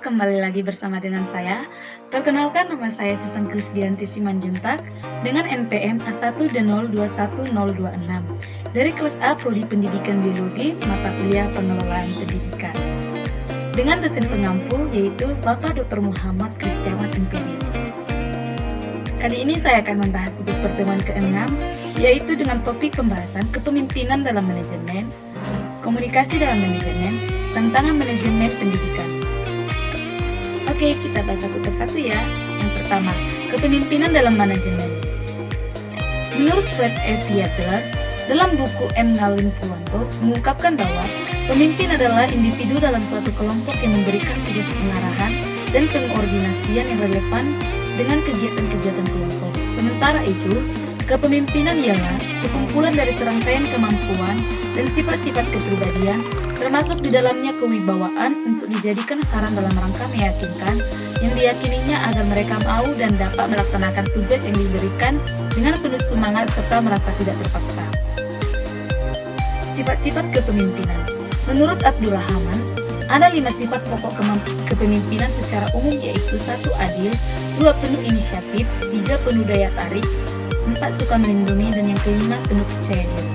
kembali lagi bersama dengan saya. Perkenalkan, nama saya Susan Krisdianti Simanjuntak dengan NPM A1D021026 dari kelas A Prodi Pendidikan Biologi, mata kuliah Pengelolaan Pendidikan. Dengan dosen pengampu yaitu Bapak Dr. Muhammad Kristiawan MPD. Kali ini saya akan membahas tugas pertemuan ke-6, yaitu dengan topik pembahasan kepemimpinan dalam manajemen, komunikasi dalam manajemen, tantangan manajemen pendidikan. Oke, kita bahas satu persatu ya. Yang pertama, kepemimpinan dalam manajemen. Menurut Fred E. Piatler, dalam buku M. Nalin Purwanto mengungkapkan bahwa pemimpin adalah individu dalam suatu kelompok yang memberikan tugas pengarahan dan pengordinasian yang relevan dengan kegiatan-kegiatan kelompok. Sementara itu, kepemimpinan ialah sekumpulan dari serangkaian kemampuan dan sifat-sifat kepribadian, termasuk di dalamnya kewibawaan untuk dijadikan saran dalam rangka meyakinkan yang diyakininya agar mereka mau dan dapat melaksanakan tugas yang diberikan dengan penuh semangat serta merasa tidak terpaksa. Sifat-sifat kepemimpinan. Menurut Abdul Rahman, ada 5 sifat pokok kepemimpinan secara umum, yaitu 1. Adil, 2. Penuh inisiatif, 3. Penuh daya tarik, 4. Suka melindungi, dan yang kelima penuh percaya diri.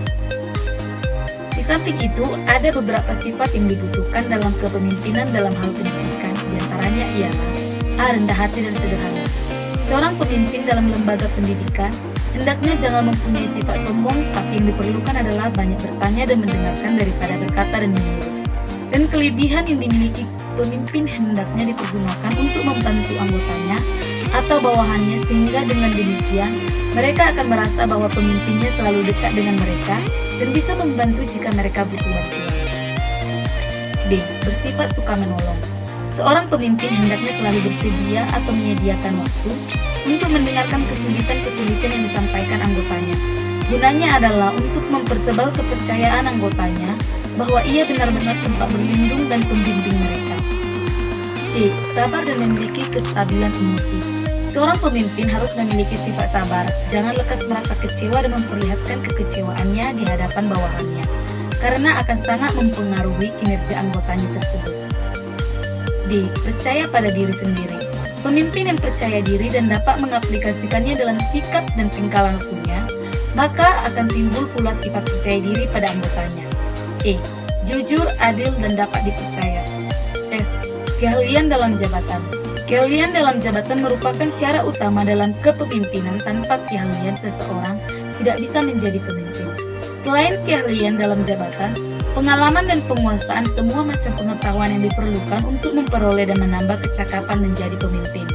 Di samping itu, ada beberapa sifat yang dibutuhkan dalam kepemimpinan dalam hal pendidikan. Di antaranya ialah A. Rendah hati dan sederhana. Seorang pemimpin dalam lembaga pendidikan hendaknya jangan mempunyai sifat sombong, tapi yang diperlukan adalah banyak bertanya dan mendengarkan daripada berkata dan menurut. Dan kelebihan yang dimiliki pemimpin hendaknya dipergunakan untuk membantu anggotanya atau bawahannya, sehingga dengan demikian mereka akan merasa bahwa pemimpinnya selalu dekat dengan mereka dan bisa membantu jika mereka butuh bantuan. B. Bersifat suka menolong. Seorang pemimpin hendaknya selalu bersedia atau menyediakan waktu untuk mendengarkan kesulitan-kesulitan yang disampaikan anggotanya. Gunanya adalah untuk mempertebal kepercayaan anggotanya bahwa ia benar-benar tempat berlindung dan pembimbing mereka. C. Sabar dan memiliki kestabilan emosi. Seorang pemimpin harus memiliki sifat sabar, jangan lekas merasa kecewa dan memperlihatkan kekecewaannya di hadapan bawahannya, karena akan sangat mempengaruhi kinerja anggotanya tersebut. D. Percaya pada diri sendiri. Pemimpin yang percaya diri dan dapat mengaplikasikannya dalam sikap dan tingkah lakunya, maka akan timbul pula sifat percaya diri pada anggotanya. E. Jujur, adil, dan dapat dipercaya. F. Keahlian dalam jabatan. Keahlian dalam jabatan merupakan syarat utama dalam kepemimpinan. Tanpa keahlian, seseorang tidak bisa menjadi pemimpin. Selain keahlian dalam jabatan, pengalaman dan penguasaan semua macam pengetahuan yang diperlukan untuk memperoleh dan menambah kecakapan menjadi pemimpin.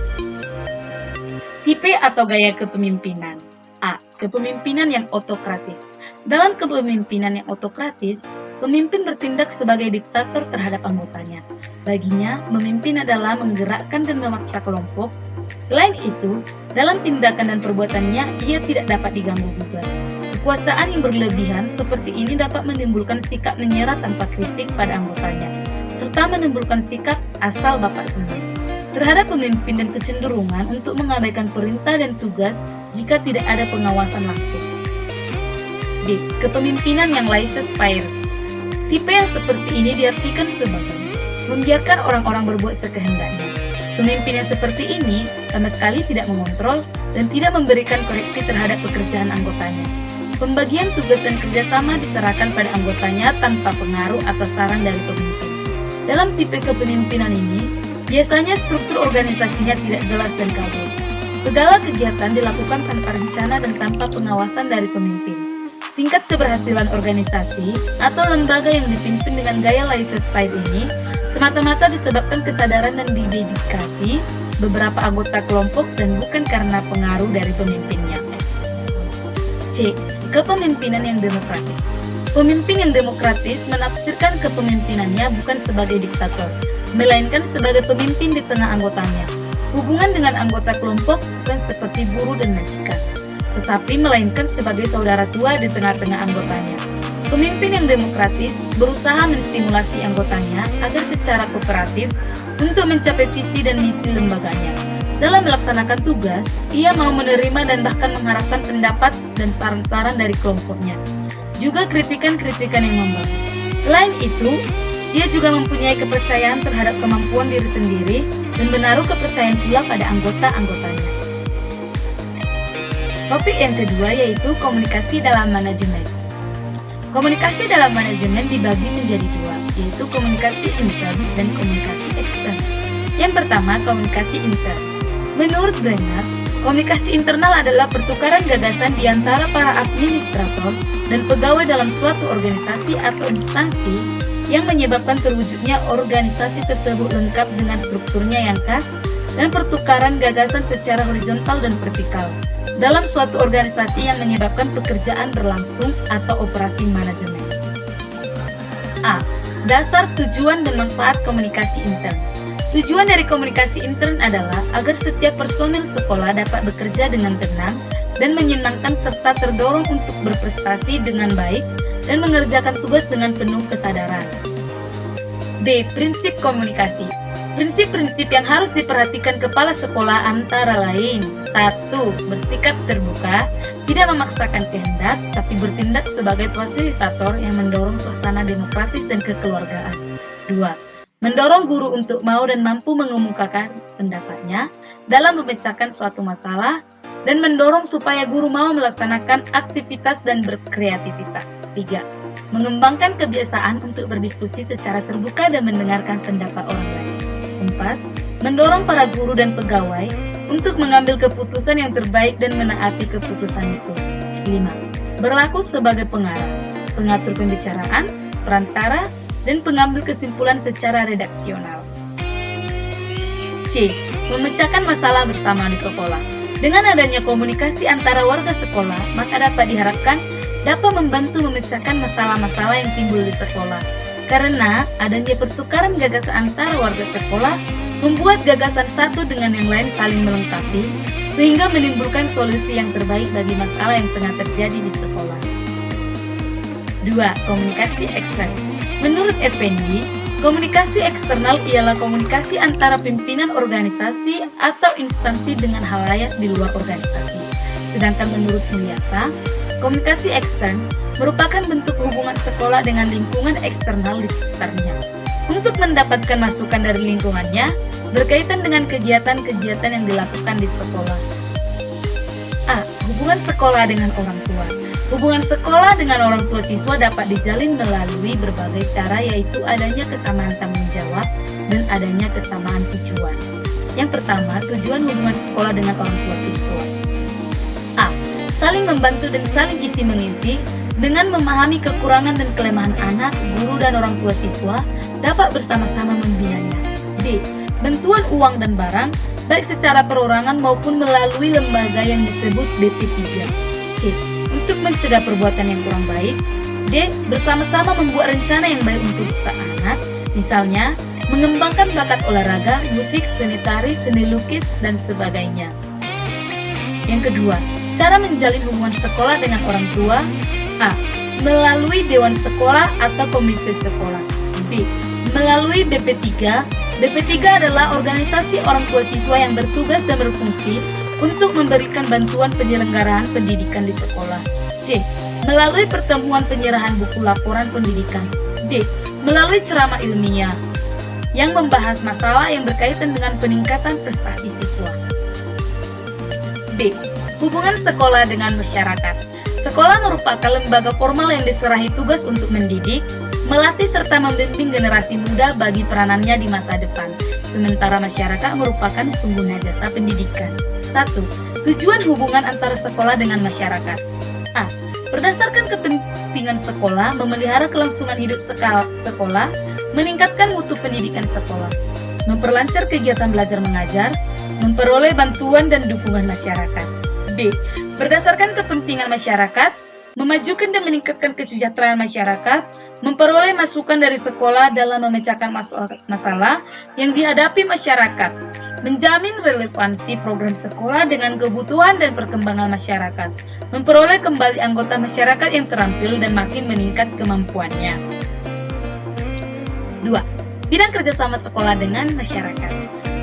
Tipe atau gaya kepemimpinan. A. Kepemimpinan yang otokratis. Dalam kepemimpinan yang otokratis, pemimpin bertindak sebagai diktator terhadap anggotanya. Baginya, memimpin adalah menggerakkan dan memaksa kelompok. Selain itu, dalam tindakan dan perbuatannya, ia tidak dapat diganggu-gugat. Kekuasaan yang berlebihan seperti ini dapat menimbulkan sikap menyerah tanpa kritik pada anggotanya, serta menimbulkan sikap asal bapak senang terhadap pemimpin dan kecenderungan untuk mengabaikan perintah dan tugas jika tidak ada pengawasan langsung. D. Kepemimpinan yang laissez-faire. Tipe yang seperti ini diartikan sebagai membiarkan orang-orang berbuat sekehendaknya. Pemimpin yang seperti ini sama sekali tidak mengontrol dan tidak memberikan koreksi terhadap pekerjaan anggotanya. Pembagian tugas dan kerjasama diserahkan pada anggotanya tanpa pengaruh atau saran dari pemimpin. Dalam tipe kepemimpinan ini, biasanya struktur organisasinya tidak jelas dan kabur. Segala kegiatan dilakukan tanpa rencana dan tanpa pengawasan dari pemimpin. Tingkat keberhasilan organisasi atau lembaga yang dipimpin dengan gaya laissez-faire ini semata-mata disebabkan kesadaran dan dedikasi beberapa anggota kelompok dan bukan karena pengaruh dari pemimpinnya. C. Kepemimpinan yang demokratis. Pemimpin yang demokratis menafsirkan kepemimpinannya bukan sebagai diktator, melainkan sebagai pemimpin di tengah anggotanya. Hubungan dengan anggota kelompok bukan seperti buruh dan majikan, tetapi melainkan sebagai saudara tua di tengah-tengah anggotanya. Pemimpin yang demokratis berusaha menstimulasi anggotanya agar secara kooperatif untuk mencapai visi dan misi lembaganya. Dalam melaksanakan tugas, ia mau menerima dan bahkan mengharapkan pendapat dan saran-saran dari kelompoknya, juga kritikan-kritikan yang membangun. Selain itu, Ia juga mempunyai kepercayaan terhadap kemampuan diri sendiri dan menaruh kepercayaan pula pada anggota-anggotanya. Topik yang kedua yaitu komunikasi dalam manajemen. Komunikasi dalam manajemen dibagi menjadi dua, yaitu komunikasi intern dan komunikasi ekstern. Yang pertama, komunikasi intern. Menurut Brenner, komunikasi internal adalah pertukaran gagasan di antara para administrator dan pegawai dalam suatu organisasi atau instansi yang menyebabkan terwujudnya organisasi tersebut lengkap dengan strukturnya yang khas dan pertukaran gagasan secara horizontal dan vertikal dalam suatu organisasi yang menyebabkan pekerjaan berlangsung atau operasi manajemen. A. Dasar, tujuan, dan manfaat komunikasi intern. Tujuan dari komunikasi intern adalah agar setiap personil sekolah dapat bekerja dengan tenang dan menyenangkan serta terdorong untuk berprestasi dengan baik dan mengerjakan tugas dengan penuh kesadaran. B. Prinsip komunikasi. Prinsip-prinsip yang harus diperhatikan kepala sekolah antara lain: 1. Bersikap terbuka, tidak memaksakan kehendak, tapi bertindak sebagai fasilitator yang mendorong suasana demokratis dan kekeluargaan. 2. Mendorong guru untuk mau dan mampu mengemukakan pendapatnya dalam memecahkan suatu masalah, dan mendorong supaya guru mau melaksanakan aktivitas dan berkreativitas. 3. Mengembangkan kebiasaan untuk berdiskusi secara terbuka dan mendengarkan pendapat orang lain. 4. Mendorong para guru dan pegawai untuk mengambil keputusan yang terbaik dan menaati keputusan itu. 5. Berlaku sebagai pengarah, pengatur pembicaraan, perantara, dan pengambil kesimpulan secara redaksional. C. Memecahkan masalah bersama di sekolah. Dengan adanya komunikasi antara warga sekolah, maka dapat diharapkan dapat membantu memecahkan masalah-masalah yang timbul di sekolah. Karena adanya pertukaran gagasan antara warga sekolah membuat gagasan satu dengan yang lain saling melengkapi, sehingga menimbulkan solusi yang terbaik bagi masalah yang tengah terjadi di sekolah. 2. Komunikasi ekstern. Menurut Effendi, komunikasi eksternal ialah komunikasi antara pimpinan organisasi atau instansi dengan halayak di luar organisasi. Sedangkan menurut Mulyasa, komunikasi ekstern merupakan bentuk hubungan sekolah dengan lingkungan eksternal di sekitarnya untuk mendapatkan masukan dari lingkungannya berkaitan dengan kegiatan-kegiatan yang dilakukan di sekolah. A. Hubungan sekolah dengan orang tua. Hubungan sekolah dengan orang tua siswa dapat dijalin melalui berbagai cara, yaitu adanya kesamaan tanggung jawab dan adanya kesamaan tujuan. Yang pertama, tujuan hubungan sekolah dengan orang tua siswa. A. Saling membantu dan saling isi-mengisi dengan memahami kekurangan dan kelemahan anak, guru, dan orang tua siswa dapat bersama-sama membinanya. B. Bantuan uang dan barang, baik secara perorangan maupun melalui lembaga yang disebut BP3. C. Untuk mencegah perbuatan yang kurang baik. D. Bersama-sama membuat rencana yang baik untuk sang anak, misalnya mengembangkan bakat olahraga, musik, seni tari, seni lukis, dan sebagainya. Yang kedua, cara menjalin hubungan sekolah dengan orang tua. A. Melalui dewan sekolah atau komite sekolah. B. Melalui BP3. BP3 adalah organisasi orang tua siswa yang bertugas dan berfungsi untuk memberikan bantuan penyelenggaraan pendidikan di sekolah. C. Melalui pertemuan penyerahan buku laporan pendidikan. D. Melalui ceramah ilmiah yang membahas masalah yang berkaitan dengan peningkatan prestasi siswa. D. Hubungan sekolah dengan masyarakat. Sekolah merupakan lembaga formal yang diserahi tugas untuk mendidik, melatih serta membimbing generasi muda bagi peranannya di masa depan. Sementara masyarakat merupakan pengguna jasa pendidikan. 1. Tujuan hubungan antara sekolah dengan masyarakat. A. Berdasarkan kepentingan sekolah, memelihara kelangsungan hidup sekolah, meningkatkan mutu pendidikan sekolah, memperlancar kegiatan belajar mengajar, memperoleh bantuan dan dukungan masyarakat. B. Berdasarkan kepentingan masyarakat, memajukan dan meningkatkan kesejahteraan masyarakat, memperoleh masukan dari sekolah dalam memecahkan masalah yang dihadapi masyarakat, menjamin relevansi program sekolah dengan kebutuhan dan perkembangan masyarakat, memperoleh kembali anggota masyarakat yang terampil dan makin meningkat kemampuannya. 2. Bidang kerjasama sekolah dengan masyarakat.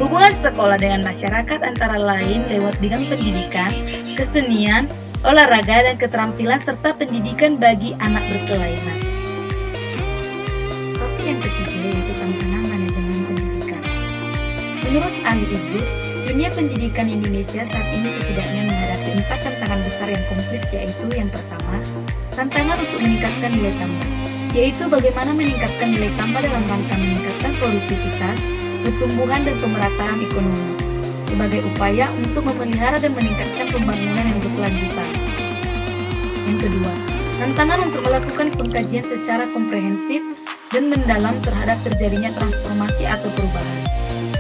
Hubungan sekolah dengan masyarakat antara lain lewat bidang pendidikan, kesenian, olahraga, dan keterampilan serta pendidikan bagi anak berkelainan. yang ketiga yaitu tantangan manajemen pendidikan. Menurut ahli Idrus, dunia pendidikan Indonesia saat ini setidaknya menghadapi 4 tantangan besar yang kompleks, yaitu yang pertama, tantangan untuk meningkatkan nilai tambah, yaitu bagaimana meningkatkan nilai tambah dalam rangka meningkatkan produktivitas, pertumbuhan dan pemerataan ekonomi, sebagai upaya untuk memelihara dan meningkatkan pembangunan yang berkelanjutan. Yang kedua, tantangan untuk melakukan pengkajian secara komprehensif dan mendalam terhadap terjadinya transformasi atau perubahan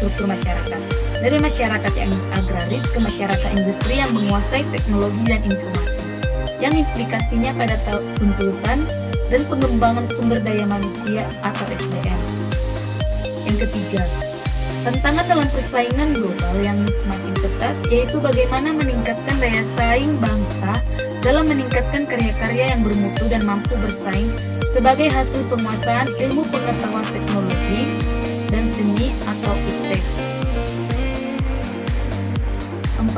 struktur masyarakat, dari masyarakat yang agraris ke masyarakat industri yang menguasai teknologi dan informasi, yang implikasinya pada tuntutan dan pengembangan sumber daya manusia atau SDM. Yang ketiga, tantangan dalam persaingan global yang semakin ketat, yaitu bagaimana meningkatkan daya saing bangsa dalam meningkatkan karya-karya yang bermutu dan mampu bersaing sebagai hasil penguasaan ilmu pengetahuan teknologi dan seni atau iptek. 4.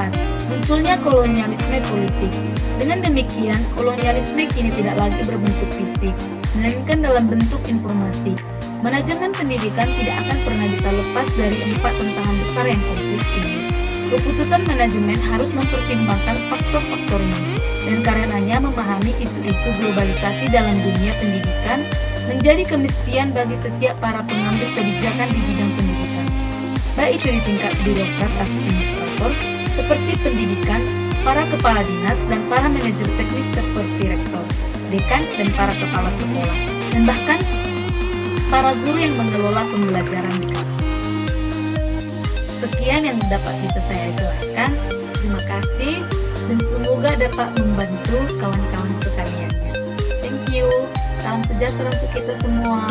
Munculnya kolonialisme politik. Dengan demikian, kolonialisme kini tidak lagi berbentuk fisik, melainkan dalam bentuk informasi. Manajemen pendidikan tidak akan pernah bisa lepas dari 4 tantangan besar yang kompleks ini. Keputusan manajemen harus mempertimbangkan faktor-faktor ini, dan karenanya memahami isu-isu globalisasi dalam dunia pendidikan menjadi kemestian bagi setiap para pengambil kebijakan di bidang pendidikan, baik itu di tingkat birokrat atau administrator, seperti pendidikan, para kepala dinas, dan para manajer teknik seperti rektor, dekan, dan para kepala sekolah, dan bahkan para guru yang mengelola pembelajaran di kelas. Sekian yang dapat bisa saya jelaskan. Terima kasih, dan semoga dapat membantu kawan-kawan sekaliannya. Thank you. Salam sejahtera untuk kita semua.